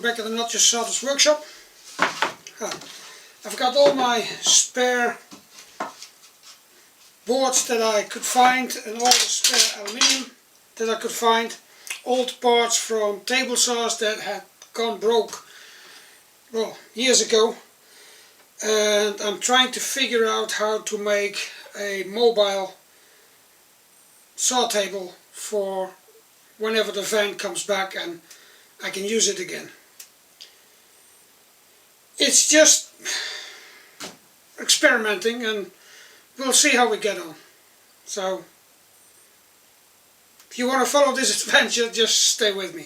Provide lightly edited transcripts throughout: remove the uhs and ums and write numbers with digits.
back at the Just Sawdust workshop. I've got all my spare boards that I could find and all the spare aluminium that I could find. Old parts from table saws that had gone broke, well, years ago. And I'm trying to figure out how to make a mobile saw table for whenever the van comes back and I can use it again. It's just experimenting and we'll see how we get on. So if you want to follow this adventure, just stay with me.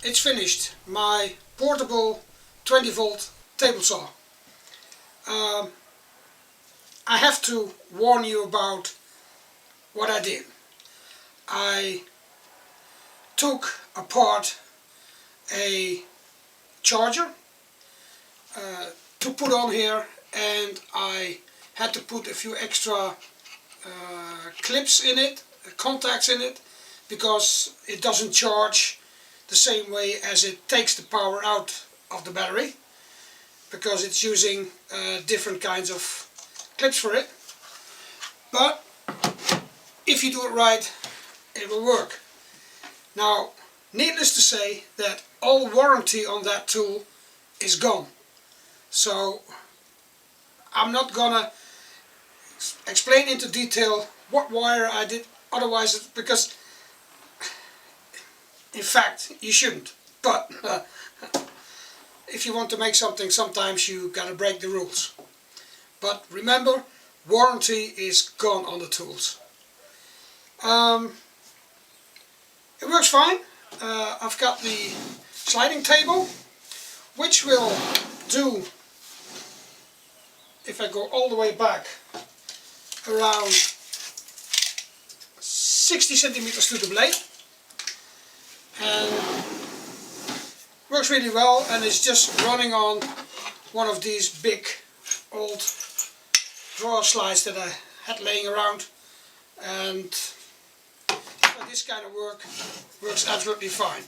It's finished, my portable 20-volt table saw. I have to warn you about what I did. I took apart a charger to put on here, and I had to put a few extra clips in it, contacts in it, because it doesn't charge the same way as it takes the power out of the battery, because it's using different kinds of clips for it. But if you do it right, it will work. Now, needless to say that all warranty on that tool is gone. So I'm not gonna explain into detail what wire I did otherwise, because in fact you shouldn't. But if you want to make something, sometimes you gotta break the rules. But remember, warranty is gone on the tools. It works fine. I've got the sliding table, which will do, if I go all the way back, around 60 centimeters to the blade, and works really well, and it's just running on one of these big old drawer slides that I had laying around, and for this kind of work works absolutely fine.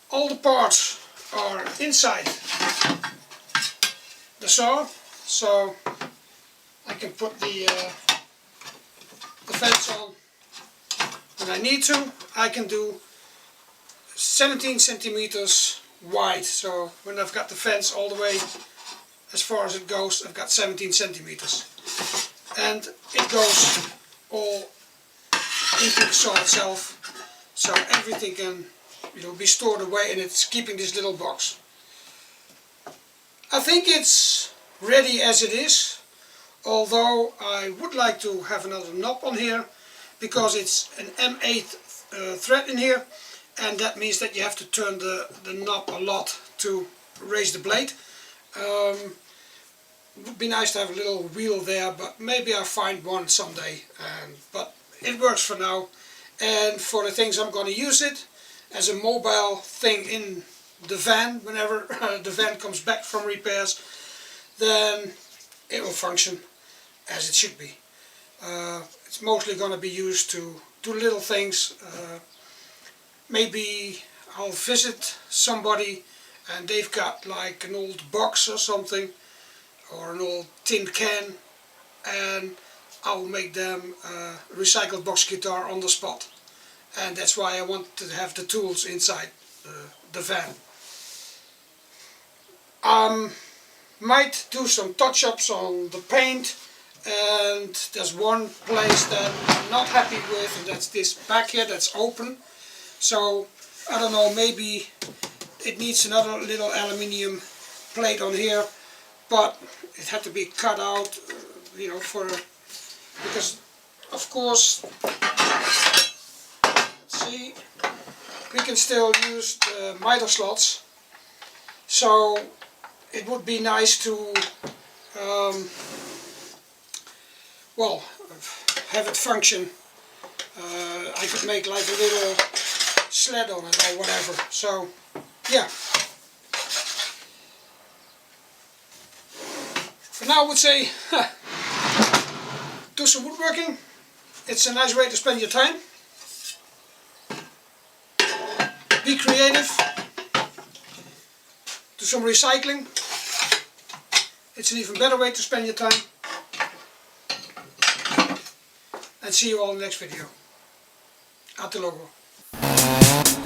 All the parts are inside the saw, so I can put the fence on when I need to. I can do 17 centimeters wide, so when I've got the fence all the way as far as it goes, I've got 17 centimeters, and it goes all into the saw itself, so everything can be stored away, and it's keeping this little box. I think it's ready as it is, although I would like to have another knob on here, because it's an M8 thread in here, and that means that you have to turn the knob a lot to raise the blade. It would be nice to have a little wheel there, but maybe I'll find one someday. But it works for now, and for the things I'm going to use it as a mobile thing in the van, whenever the van comes back from repairs, then it will function as it should be. It's mostly going to be used to do little things. Maybe I'll visit somebody and they've got like an old box or something, or an old tin can, and I'll make them a recycled box guitar on the spot. And that's why I want to have the tools inside the van. Might do some touch-ups on the paint, and there's one place that I'm not happy with, and that's this back here that's open. So I don't know, maybe it needs another little aluminium plate on here, but it had to be cut out, because of course, let's see, we can still use the miter slots, so it would be nice to well, have it function. I could make like a little sled on it or whatever, so yeah. For now I would say do some woodworking. It's a nice way to spend your time. Be creative. Do some recycling. It's an even better way to spend your time. and see you all in the next video. At the logo.